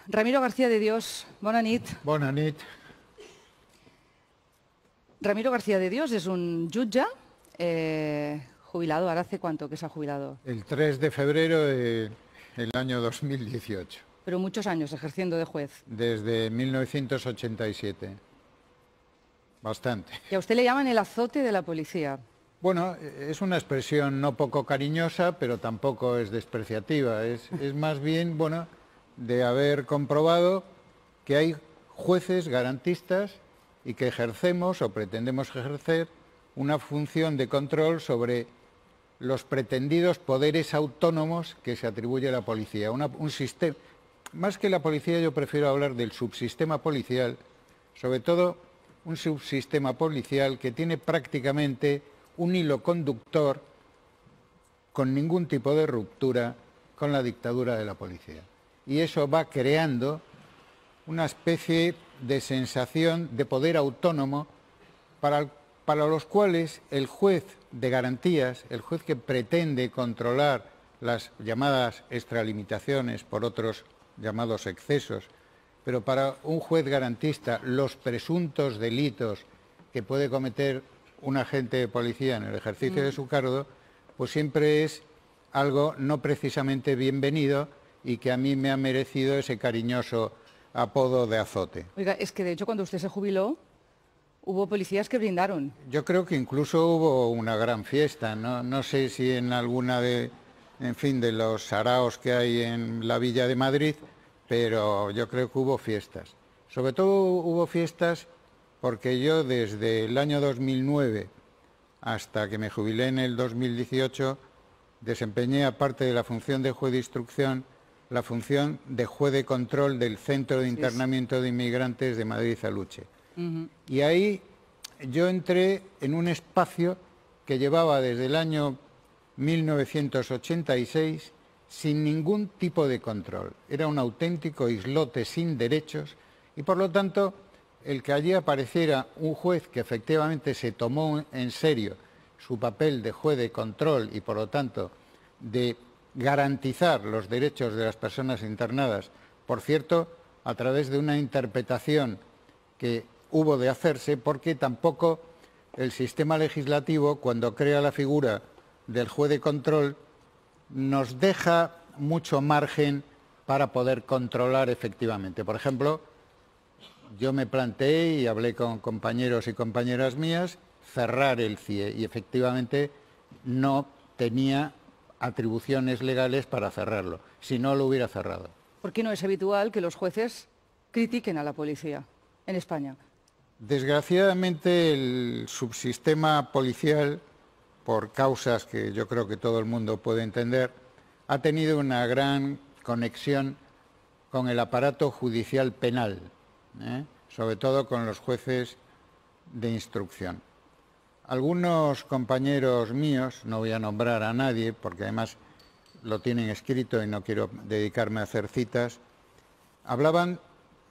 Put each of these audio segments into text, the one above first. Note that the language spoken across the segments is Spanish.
Ramiro García de Dios, bona nit. Bona nit. Ramiro García de Dios es un jutge jubilado. ¿Ahora hace cuánto que se ha jubilado? El 3 de febrero del año 2018. Pero muchos años ejerciendo de juez. Desde 1987. Bastante. Y a usted le llaman el azote de la policía. Bueno, es una expresión no poco cariñosa, pero tampoco es despreciativa. Es más bien, bueno, de haber comprobado que hay jueces garantistas y que ejercemos o pretendemos ejercer una función de control sobre los pretendidos poderes autónomos que se atribuye a la policía. Un sistema, más que la policía, yo prefiero hablar del subsistema policial, sobre todo un subsistema policial que tiene prácticamente un hilo conductor con ningún tipo de ruptura con la dictadura de la policía. Y eso va creando una especie de sensación de poder autónomo para los cuales el juez de garantías, el juez que pretende controlar las llamadas extralimitaciones por otros llamados excesos, pero para un juez garantista los presuntos delitos que puede cometer un agente de policía en el ejercicio de su cargo, pues siempre es algo no precisamente bienvenido y que a mí me ha merecido ese cariñoso apodo de azote. Oiga, es que de hecho cuando usted se jubiló, hubo policías que brindaron. Yo creo que incluso hubo una gran fiesta, no sé si en alguna de los saraos que hay en la Villa de Madrid, pero yo creo que hubo fiestas. Sobre todo hubo fiestas porque yo desde el año 2009 hasta que me jubilé en el 2018 desempeñé, aparte de la función de juez de instrucción, la función de juez de control del Centro de Internamiento de Inmigrantes de Madrid-Aluche. Y ahí yo entré en un espacio que llevaba desde el año 1986 sin ningún tipo de control. Era un auténtico islote sin derechos y, por lo tanto, el que allí apareciera un juez que efectivamente se tomó en serio su papel de juez de control y, por lo tanto, de garantizar los derechos de las personas internadas, por cierto, a través de una interpretación que hubo de hacerse, porque tampoco el sistema legislativo, cuando crea la figura del juez de control, nos deja mucho margen para poder controlar efectivamente. Por ejemplo, yo me planteé y hablé con compañeros y compañeras mías cerrar el CIE y efectivamente no tenía atribuciones legales para cerrarlo, si no lo hubiera cerrado. ¿Por qué no es habitual que los jueces critiquen a la policía en España? Desgraciadamente el subsistema policial, por causas que yo creo que todo el mundo puede entender, ha tenido una gran conexión con el aparato judicial penal, sobre todo con los jueces de instrucción. Algunos compañeros míos, no voy a nombrar a nadie porque además lo tienen escrito y no quiero dedicarme a hacer citas, hablaban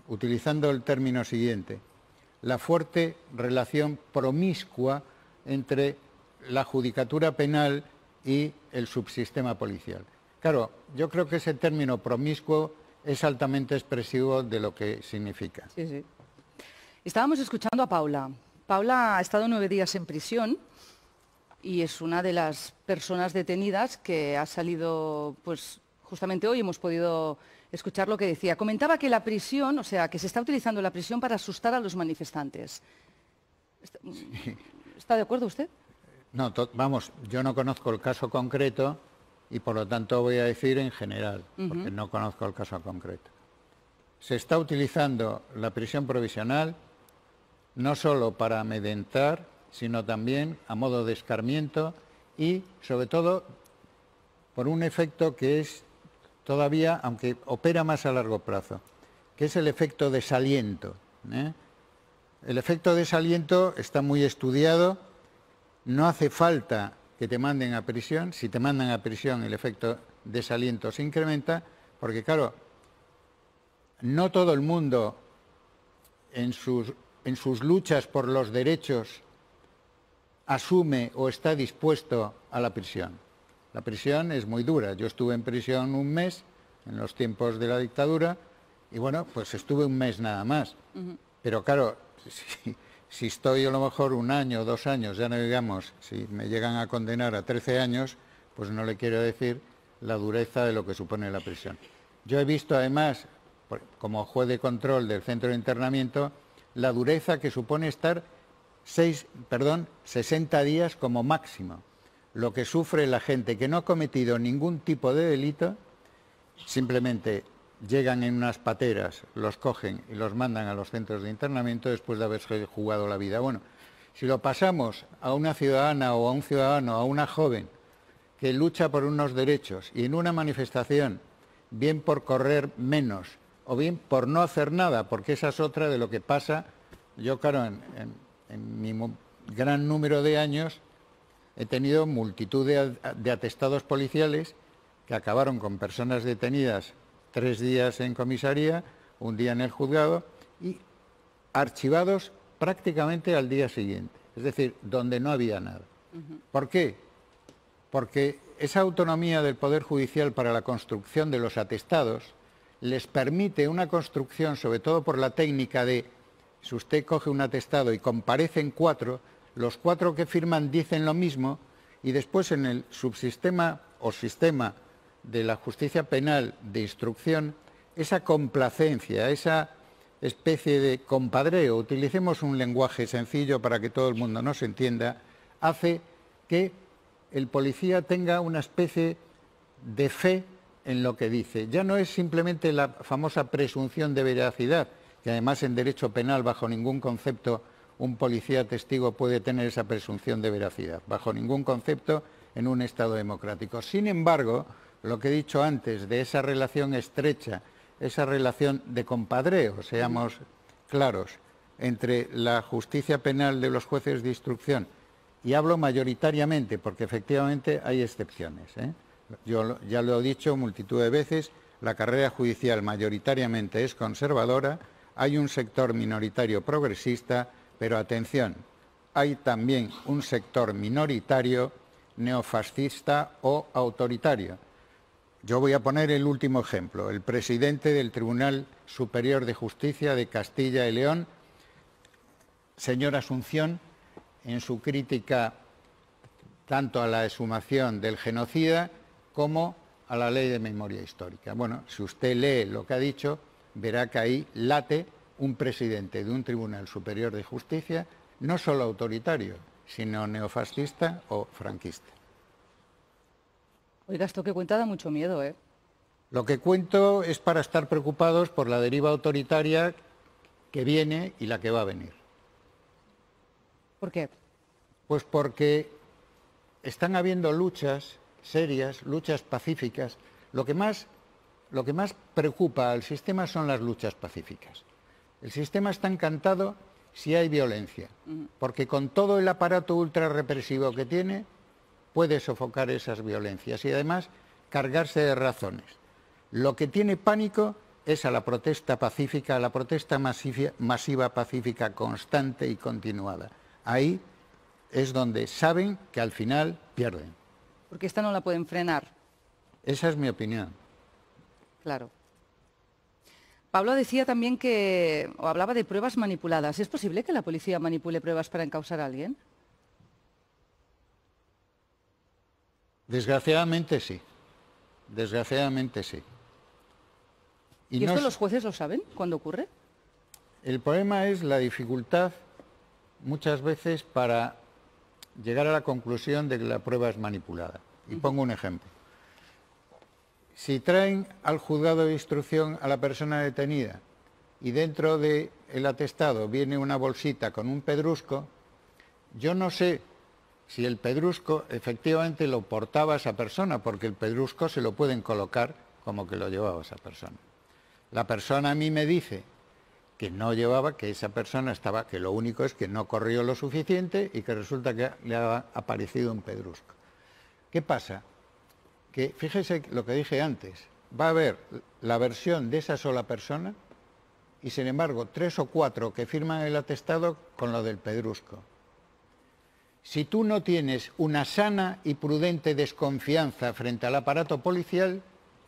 utilizando el término siguiente: la fuerte relación promiscua entre la judicatura penal y el subsistema policial. Claro, yo creo que ese término promiscuo es altamente expresivo de lo que significa. Sí, sí. Estábamos escuchando a Paula. Paula ha estado 9 días en prisión y es una de las personas detenidas que ha salido, pues justamente hoy hemos podido escuchar lo que decía. Comentaba que la prisión, o sea, que se está utilizando la prisión para asustar a los manifestantes. ¿Está de acuerdo usted? No, vamos, yo no conozco el caso concreto y por lo tanto voy a decir en general, porque no conozco el caso concreto. Se está utilizando la prisión provisional no solo para amedrentar, sino también a modo de escarmiento y, sobre todo, por un efecto que es todavía, aunque opera más a largo plazo, que es el efecto desaliento. El efecto desaliento está muy estudiado, no hace falta que te manden a prisión. Si te mandan a prisión, el efecto desaliento se incrementa, porque claro, no todo el mundo en sus luchas por los derechos asume o está dispuesto a la prisión. La prisión es muy dura. Yo estuve en prisión un mes en los tiempos de la dictadura Y bueno, pues estuve un mes nada más. Pero claro, si estoy a lo mejor 1 año, 2 años, ya no digamos, si me llegan a condenar a 13 años, pues no le quiero decir la dureza de lo que supone la prisión. Yo he visto además, como juez de control del centro de internamiento, la dureza que supone estar 60 días como máximo. Lo que sufre la gente que no ha cometido ningún tipo de delito, simplemente llegan en unas pateras, los cogen y los mandan a los centros de internamiento después de haberse jugado la vida. Bueno, si lo pasamos a una ciudadana o a un ciudadano, a una joven que lucha por unos derechos y en una manifestación, bien por correr menos o bien por no hacer nada, porque esa es otra de lo que pasa. Yo, claro, en mi gran número de años he tenido multitud de atestados policiales que acabaron con personas detenidas 3 días en comisaría, 1 día en el juzgado y archivados prácticamente al día siguiente. Es decir, donde no había nada. ¿Por qué? Porque esa autonomía del Poder Judicial para la construcción de los atestados les permite una construcción, sobre todo por la técnica de, si usted coge un atestado y comparecen 4, los 4 que firman dicen lo mismo y después en el subsistema o sistema de la justicia penal de instrucción, esa complacencia, esa especie de compadreo, utilicemos un lenguaje sencillo para que todo el mundo nos entienda, hace que el policía tenga una especie de fe en lo que dice. Ya no es simplemente la famosa presunción de veracidad, que además en derecho penal bajo ningún concepto un policía testigo puede tener esa presunción de veracidad, bajo ningún concepto en un Estado democrático. Sin embargo, lo que he dicho antes de esa relación estrecha, esa relación de compadreo, seamos claros, entre la justicia penal de los jueces de instrucción, y hablo mayoritariamente porque efectivamente hay excepciones, Yo ya lo he dicho multitud de veces, la carrera judicial mayoritariamente es conservadora, hay un sector minoritario progresista, pero atención, hay también un sector minoritario neofascista o autoritario. Yo voy a poner el último ejemplo. El presidente del Tribunal Superior de Justicia de Castilla y León, señor Asunción, en su crítica tanto a la exhumación del genocida como a la ley de memoria histórica. Bueno, si usted lee lo que ha dicho, verá que ahí late un presidente de un Tribunal Superior de Justicia, no solo autoritario, sino neofascista o franquista. Oiga, esto que cuenta da mucho miedo, ¿eh? Lo que cuento es para estar preocupados por la deriva autoritaria que viene y la que va a venir. ¿Por qué? Pues porque están habiendo luchas serias, luchas pacíficas. Lo que más preocupa al sistema son las luchas pacíficas. El sistema está encantado si hay violencia, porque con todo el aparato ultrarrepresivo que tiene, puede sofocar esas violencias y además cargarse de razones. Lo que tiene pánico es a la protesta pacífica, a la protesta masiva pacífica constante y continuada. Ahí es donde saben que al final pierden. Porque esta no la pueden frenar. Esa es mi opinión. Claro. Pablo decía también o hablaba de pruebas manipuladas. ¿Es posible que la policía manipule pruebas para encausar a alguien? Desgraciadamente sí. Desgraciadamente sí. ¿Y esto los jueces lo saben cuando ocurre? El problema es la dificultad muchas veces para llegar a la conclusión de que la prueba es manipulada. Y pongo un ejemplo. Si traen al juzgado de instrucción a la persona detenida y dentro del atestado viene una bolsita con un pedrusco, yo no sé si el pedrusco efectivamente lo portaba esa persona, porque el pedrusco se lo pueden colocar como que lo llevaba esa persona. La persona a mí me dice que no llevaba, que esa persona estaba, que lo único es que no corrió lo suficiente y que resulta que le ha aparecido un pedrusco. ¿Qué pasa? Que fíjese lo que dije antes, va a haber la versión de esa sola persona y sin embargo 3 o 4 que firman el atestado con lo del pedrusco. Si tú no tienes una sana y prudente desconfianza frente al aparato policial,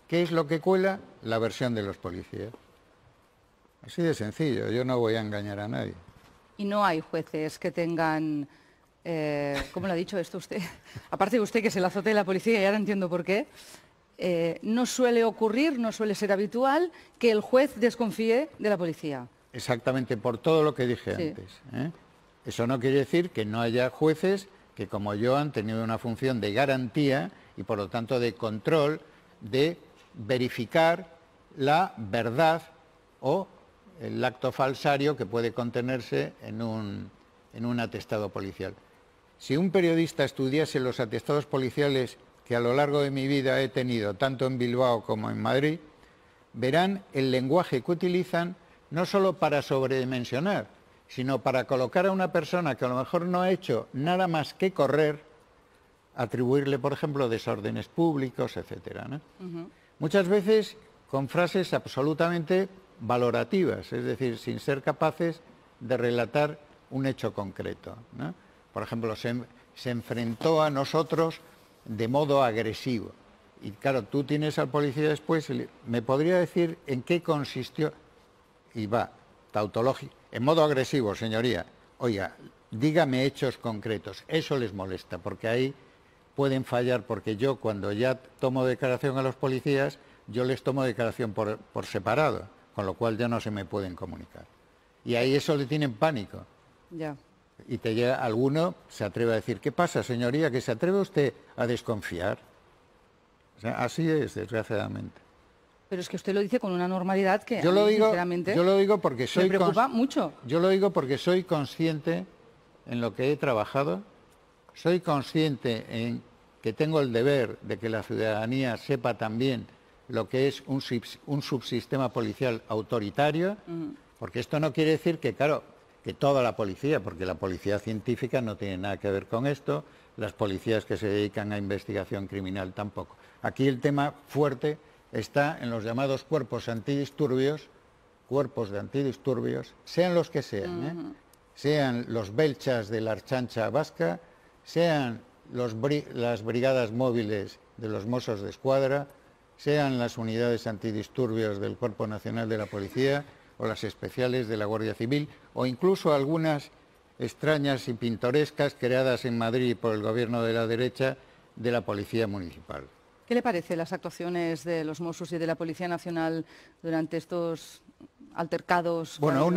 ¿qué es lo que cuela? La versión de los policías. Así de sencillo, yo no voy a engañar a nadie. Y no hay jueces que tengan, ¿cómo lo ha dicho esto usted? Aparte de usted que se la azote de la policía, y ahora entiendo por qué, no suele ocurrir, no suele ser habitual que el juez desconfíe de la policía. Exactamente, por todo lo que dije Sí. antes, ¿eh? Eso no quiere decir que no haya jueces que, como yo, han tenido una función de garantía y, por lo tanto, de control, de verificar la verdad o el acto falsario que puede contenerse en un atestado policial. Si un periodista estudiase los atestados policiales que a lo largo de mi vida he tenido, tanto en Bilbao como en Madrid, verán el lenguaje que utilizan no solo para sobredimensionar, sino para colocar a una persona que a lo mejor no ha hecho nada más que correr, atribuirle, por ejemplo, desórdenes públicos, etcétera, ¿no? Muchas veces con frases absolutamente valorativas, es decir, sin ser capaces de relatar un hecho concreto, ¿no? Por ejemplo, se enfrentó a nosotros de modo agresivo. Y claro, tú tienes al policía después, ¿me podría decir en qué consistió? Y va, tautológico, en modo agresivo, señoría. Oiga, dígame hechos concretos. Eso les molesta, porque ahí pueden fallar, porque yo cuando ya tomo declaración a los policías, yo les tomo declaración por separado, con lo cual ya no se me pueden comunicar. Y ahí eso le tienen pánico. Ya. Y te llega, alguno se atreve a decir, ¿qué pasa, señoría? ¿Que se atreve usted a desconfiar? O sea, así es, desgraciadamente. Pero es que usted lo dice con una normalidad que Yo a lo mí, digo, sinceramente, yo lo digo porque soy me preocupa mucho. Yo lo digo porque soy consciente en lo que he trabajado, soy consciente en que tengo el deber de que la ciudadanía sepa también lo que es un subsistema policial autoritario, porque esto no quiere decir que, claro, que toda la policía, porque la policía científica no tiene nada que ver con esto, las policías que se dedican a investigación criminal tampoco. Aquí el tema fuerte está en los llamados cuerpos de antidisturbios, sean los que sean, sean los belchas de la Archancha Vasca, sean las brigadas móviles de los Mossos de Escuadra, sean las unidades antidisturbios del Cuerpo Nacional de la Policía o las especiales de la Guardia Civil, o incluso algunas extrañas y pintorescas creadas en Madrid por el gobierno de la derecha de la Policía Municipal. ¿Qué le parece las actuaciones de los Mossos y de la Policía Nacional durante estos altercados? Bueno,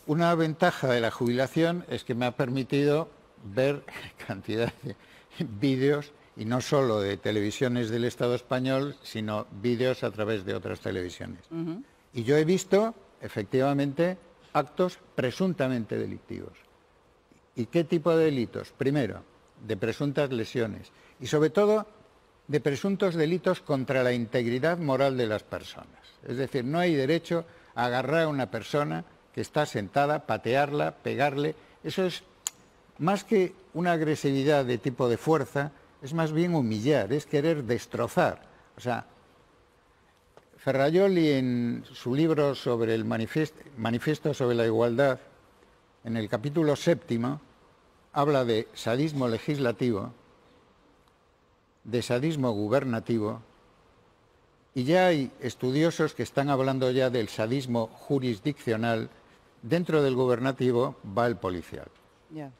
una ventaja de la jubilación es que me ha permitido ver cantidad de vídeos, y no solo de televisiones del Estado español, sino vídeos a través de otras televisiones. Y yo he visto, efectivamente, actos presuntamente delictivos. ¿Y qué tipo de delitos? Primero, de presuntas lesiones y, sobre todo, de presuntos delitos contra la integridad moral de las personas. Es decir, no hay derecho a agarrar a una persona que está sentada, patearla, pegarle. Eso es más que una agresividad de tipo de fuerza, es más bien humillar, es querer destrozar. O sea, Ferrajoli, en su libro sobre el manifiesto sobre la igualdad, en el capítulo 7, habla de sadismo legislativo, de sadismo gubernativo, y ya hay estudiosos que están hablando ya del sadismo jurisdiccional. Dentro del gubernativo va el policial. Ya.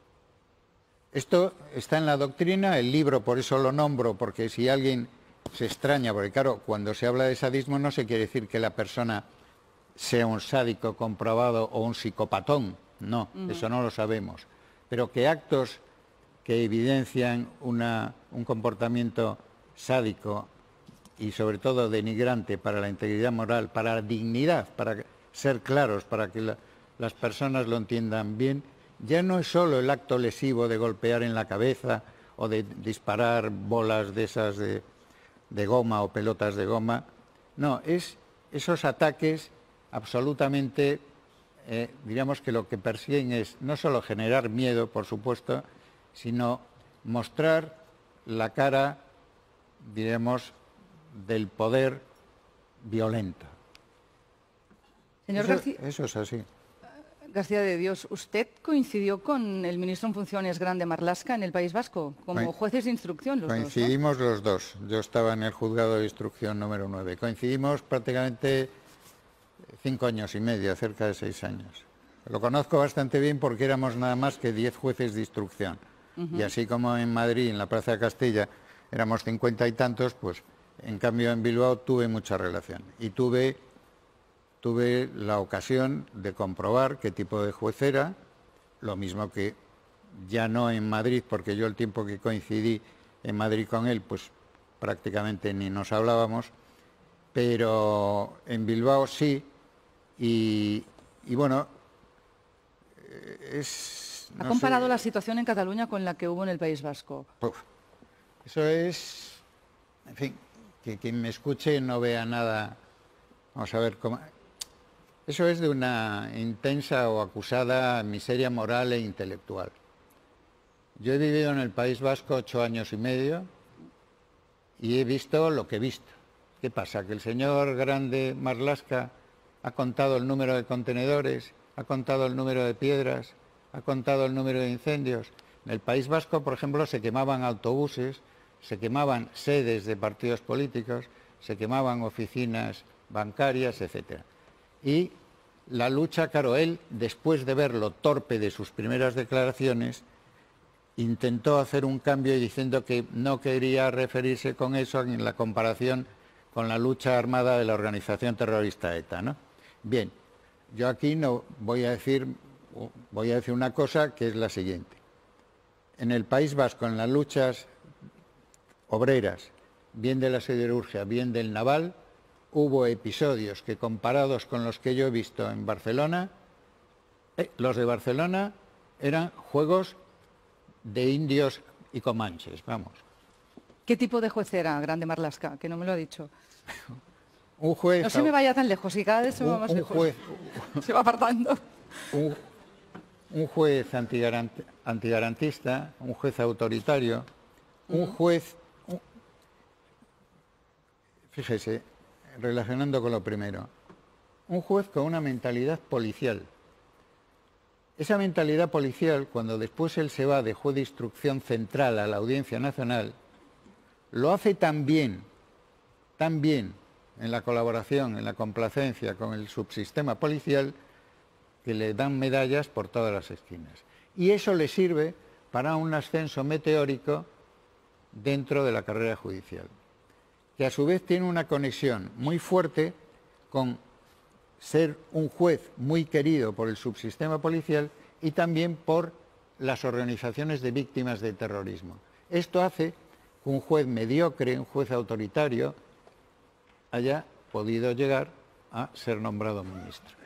Esto está en la doctrina, el libro por eso lo nombro, porque si alguien se extraña, porque claro, cuando se habla de sadismo no se quiere decir que la persona sea un sádico comprobado o un psicopatón, no, eso no lo sabemos, pero que actos que evidencian un comportamiento sádico y sobre todo denigrante para la integridad moral, para la dignidad, para ser claros, para que las personas lo entiendan bien, ya no es solo el acto lesivo de golpear en la cabeza o de disparar bolas de esas de goma o pelotas de goma, no, es esos ataques absolutamente, diríamos que lo que persiguen es no solo generar miedo, por supuesto, sino mostrar la cara, diremos, del poder violento. Señor García, eso es así. García de Dios, ¿usted coincidió con el ministro en funciones Grande Marlaska en el País Vasco como jueces de instrucción? Coincidimos los dos. Yo estaba en el juzgado de instrucción número 9. Coincidimos prácticamente 5 años y medio, cerca de 6 años. Lo conozco bastante bien porque éramos nada más que 10 jueces de instrucción. Y así como en Madrid, en la Plaza de Castilla, éramos 50 y tantos, pues en cambio en Bilbao tuve mucha relación. Y tuve la ocasión de comprobar qué tipo de juez era, lo mismo que ya no en Madrid, porque yo el tiempo que coincidí en Madrid con él, pues prácticamente ni nos hablábamos, pero en Bilbao sí, y bueno, ¿Ha comparado la situación en Cataluña con la que hubo en el País Vasco? Eso es, en fin, que quien me escuche no vea nada. Vamos a ver cómo. Eso es de una intensa o acusada miseria moral e intelectual. Yo he vivido en el País Vasco 8 años y medio y he visto lo que he visto. ¿Qué pasa? Que el señor Grande Marlaska ha contado el número de contenedores, ha contado el número de piedras, ha contado el número de incendios. En el País Vasco, por ejemplo, se quemaban autobuses, se quemaban sedes de partidos políticos, se quemaban oficinas bancarias, etc. Y la lucha, claro, él, después de ver lo torpe de sus primeras declaraciones, intentó hacer un cambio diciendo que no quería referirse con eso en la comparación con la lucha armada de la organización terrorista ETA, ¿no? Bien, yo aquí no voy a decir una cosa que es la siguiente. En el País Vasco, en las luchas obreras, bien de la siderurgia, bien del naval, hubo episodios que, comparados con los que yo he visto en Barcelona, los de Barcelona eran juegos de indios y comanches, vamos. ¿Qué tipo de juez era Grande Marlaska? Que no me lo ha dicho. Un juez... No se me vaya tan lejos, y cada vez se va más lejos. Se va apartando. Un juez antigarantista, un juez autoritario, un juez... Fíjese, relacionando con lo primero, un juez con una mentalidad policial. Esa mentalidad policial, cuando después él se va de juez de instrucción central a la Audiencia Nacional, lo hace tan bien en la colaboración, en la complacencia con el subsistema policial, que le dan medallas por todas las esquinas. Y eso le sirve para un ascenso meteórico dentro de la carrera judicial, que a su vez tiene una conexión muy fuerte con ser un juez muy querido por el subsistema policial y también por las organizaciones de víctimas de terrorismo. Esto hace que un juez mediocre, un juez autoritario, haya podido llegar a ser nombrado ministro.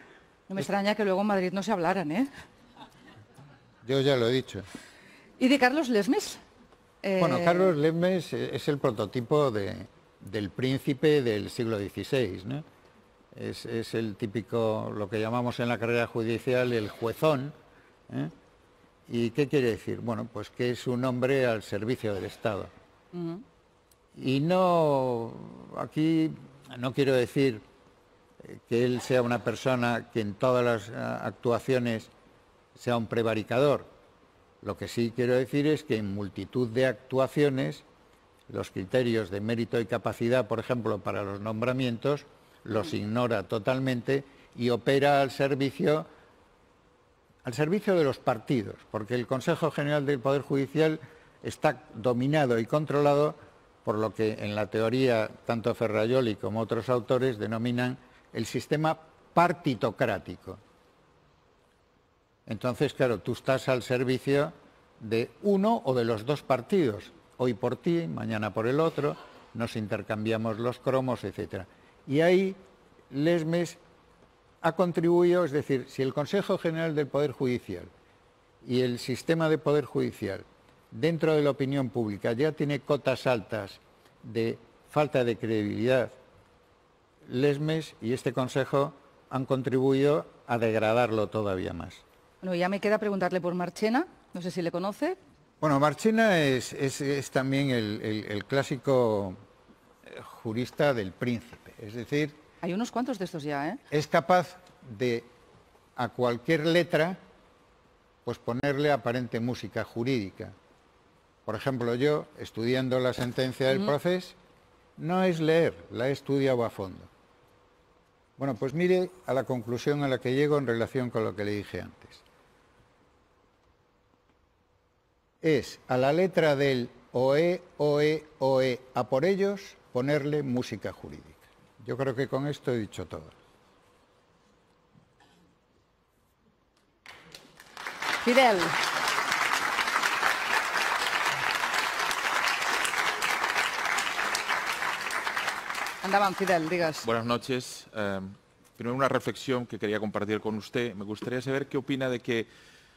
No me extraña que luego en Madrid no se hablaran, ¿eh? Yo ya lo he dicho. ¿Y de Carlos Lesmes? Bueno, Carlos Lesmes es el prototipo del príncipe del siglo XVI, ¿no? Es el típico, lo que llamamos en la carrera judicial, el juezón, ¿eh? ¿Y qué quiere decir? Bueno, pues que es un hombre al servicio del Estado. Y no, aquí no quiero decir que él sea una persona que en todas las actuaciones sea un prevaricador. Lo que sí quiero decir es que en multitud de actuaciones, los criterios de mérito y capacidad, por ejemplo, para los nombramientos, los ignora totalmente y opera al servicio de los partidos, porque el Consejo General del Poder Judicial está dominado y controlado por lo que en la teoría tanto Ferrajoli como otros autores denominan el sistema partitocrático. Entonces, claro, tú estás al servicio de uno o de los dos partidos, hoy por ti, mañana por el otro, nos intercambiamos los cromos, etc. Y ahí Lesmes ha contribuido, es decir, si el Consejo General del Poder Judicial y el sistema de Poder Judicial dentro de la opinión pública ya tiene cotas altas de falta de credibilidad, Lesmes y este Consejo han contribuido a degradarlo todavía más. Bueno, ya me queda preguntarle por Marchena, no sé si le conoce. Bueno, Marchena es también el clásico jurista del príncipe, es decir... Hay unos cuantos de estos ya, ¿eh? Es capaz de, a cualquier letra, pues ponerle aparente música jurídica. Por ejemplo, yo, estudiando la sentencia del proceso, no es leer, la he estudiado a fondo. Bueno, pues mire a la conclusión a la que llego en relación con lo que le dije antes. Es a la letra del OE, OE, OE, a por ellos, ponerle música jurídica. Yo creo que con esto he dicho todo. Fidel. Andaban, Fidel, digas. Buenas noches. Primero una reflexión que quería compartir con usted. Me gustaría saber qué opina de que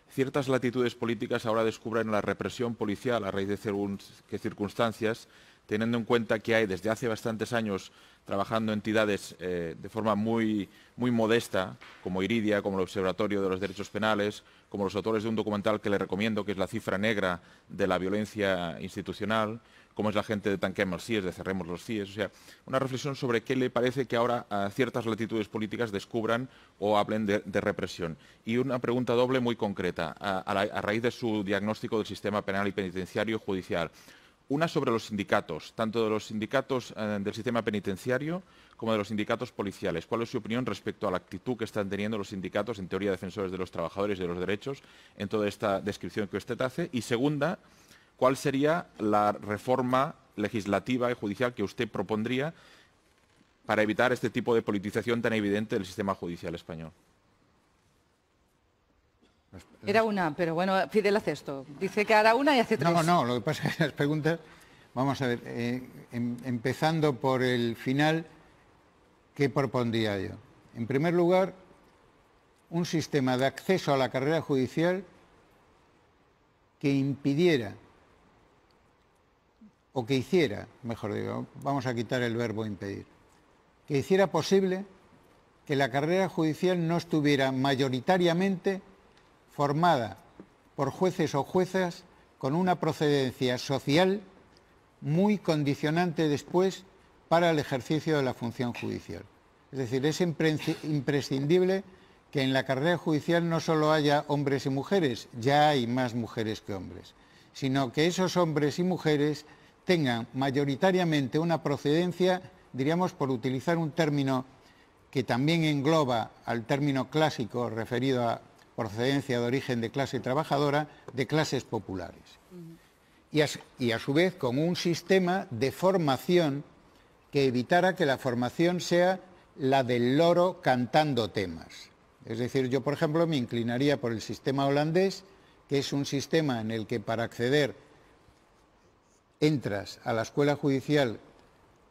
ciertas latitudes políticas ahora descubran la represión policial a raíz de según qué circunstancias, teniendo en cuenta que hay desde hace bastantes años trabajando entidades de forma muy modesta, como Iridia, como el Observatorio de los Derechos Penales, como los autores de un documental que le recomiendo, que es La cifra negra de la violencia institucional, como es la gente de Tanquem els CIES, de Cerremos los CIES. O sea, una reflexión sobre qué le parece que ahora ciertas latitudes políticas descubran o hablen de represión. Y una pregunta doble muy concreta, a raíz de su diagnóstico del sistema penal y penitenciario judicial. Una sobre los sindicatos, tanto de los sindicatos del sistema penitenciario como de los sindicatos policiales. ¿Cuál es su opinión respecto a la actitud que están teniendo los sindicatos, en teoría defensores de los trabajadores y de los derechos, en toda esta descripción que usted hace? Y segunda, ¿cuál sería la reforma legislativa y judicial que usted propondría para evitar este tipo de politización tan evidente del sistema judicial español? Era una, pero bueno, Fidel hace esto. Dice que hará una y hace tres. No, lo que pasa es que las preguntas, vamos a ver, empezando por el final, ¿qué propondría yo? En primer lugar, un sistema de acceso a la carrera judicial que impidiera, o que hiciera, mejor digo, vamos a quitar el verbo impedir, que hiciera posible que la carrera judicial no estuviera mayoritariamente formada por jueces o juezas con una procedencia social muy condicionante después para el ejercicio de la función judicial. Es decir, es imprescindible que en la carrera judicial no solo haya hombres y mujeres, ya hay más mujeres que hombres, sino que esos hombres y mujeres tengan mayoritariamente una procedencia, diríamos, por utilizar un término que también engloba al término clásico referido a procedencia de origen de clase trabajadora, de clases populares. Y a su vez con un sistema de formación que evitara que la formación sea la del loro cantando temas. Es decir, yo por ejemplo me inclinaría por el sistema holandés, que es un sistema en el que para acceder entras a la escuela judicial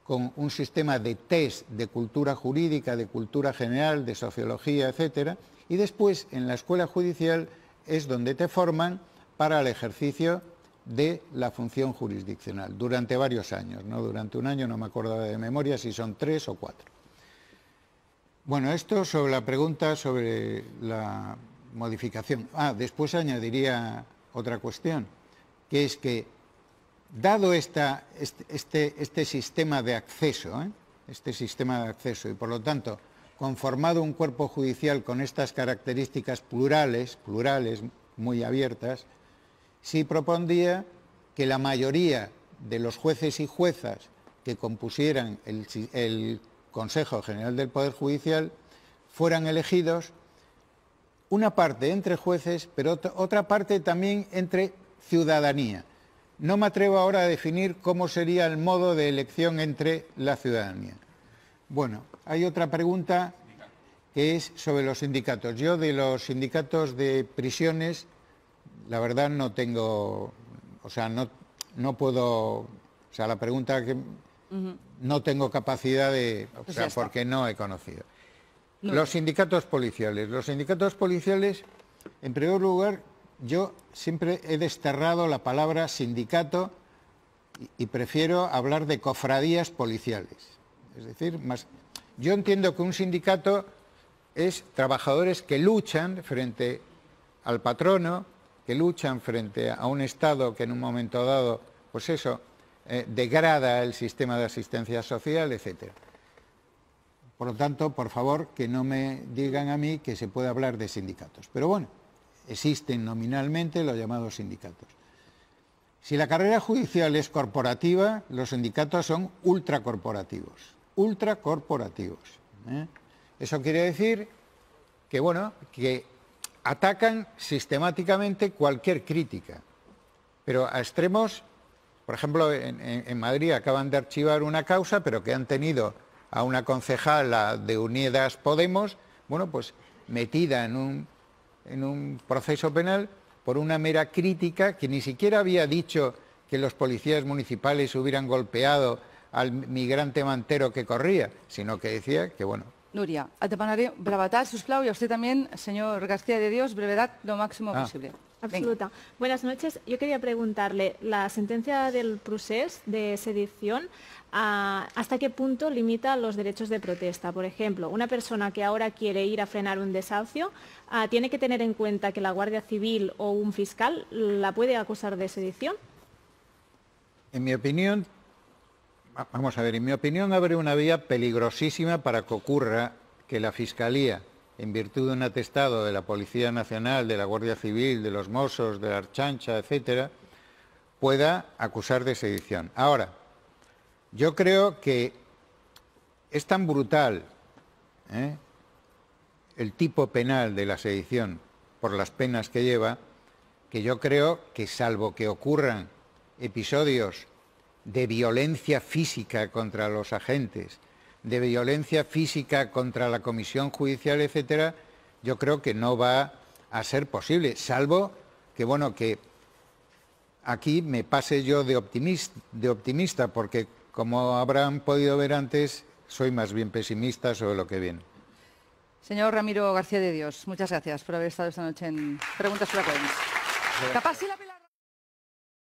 con un sistema de test de cultura jurídica, de cultura general, de sociología, etcétera, y después en la escuela judicial es donde te forman para el ejercicio de la función jurisdiccional, durante varios años, no durante un año, no me acuerdo de memoria si son 3 o 4. Bueno, esto sobre la pregunta sobre la modificación. Después añadiría otra cuestión, que es que dado este sistema de acceso, y por lo tanto conformado un cuerpo judicial con estas características plurales muy abiertas, sí propondría que la mayoría de los jueces y juezas que compusieran el Consejo General del Poder Judicial fueran elegidos una parte entre jueces, pero otra parte también entre ciudadanía. No me atrevo ahora a definir cómo sería el modo de elección entre la ciudadanía. Bueno, hay otra pregunta que es sobre los sindicatos. Yo de los sindicatos de prisiones, la verdad no tengo, no puedo, la pregunta que no tengo capacidad de, porque no he conocido. No. Los sindicatos policiales. Los sindicatos policiales, en primer lugar, yo siempre he desterrado la palabra sindicato y prefiero hablar de cofradías policiales. Es decir, yo entiendo que un sindicato es trabajadores que luchan frente al patrono, que luchan frente a un Estado que en un momento dado, pues eso, degrada el sistema de asistencia social, etc. Por lo tanto, por favor, que no me digan a mí que se puede hablar de sindicatos. Pero bueno, existen nominalmente los llamados sindicatos. Si la carrera judicial es corporativa, los sindicatos son ultracorporativos. Eso quiere decir que, bueno, que atacan sistemáticamente cualquier crítica, pero a extremos. Por ejemplo, en Madrid acaban de archivar una causa, pero que han tenido a una concejala de Unidas Podemos, bueno, pues metida en un proceso penal por una mera crítica, que ni siquiera había dicho que los policías municipales hubieran golpeado al migrante mantero que corría, sino que decía que, bueno... Núria, et demanaré brevetat, sisplau, y a usted también, señor García de Dios, brevedad lo máximo posible. Absoluta. Venga. Buenas noches. Yo quería preguntarle, la sentencia del procés de sedición, ¿hasta qué punto limita los derechos de protesta? Por ejemplo, una persona que ahora quiere ir a frenar un desahucio, ¿tiene que tener en cuenta que la Guardia Civil o un fiscal la puede acusar de sedición? En mi opinión, vamos a ver, en mi opinión abre una vía peligrosísima para que ocurra que la Fiscalía, en virtud de un atestado de la Policía Nacional, de la Guardia Civil, de los Mossos, de la Archancha, etcétera, pueda acusar de sedición. Ahora, yo creo que es tan brutal el tipo penal de la sedición por las penas que lleva, que yo creo que, salvo que ocurran episodios de violencia física contra los agentes, de violencia física contra la comisión judicial, etcétera, yo creo que no va a ser posible, salvo que, bueno, que aquí me pase yo de optimista, porque, como habrán podido ver antes, soy más bien pesimista sobre lo que viene. Señor Ramiro García de Dios, muchas gracias por haber estado esta noche en Preguntas Frecuentes.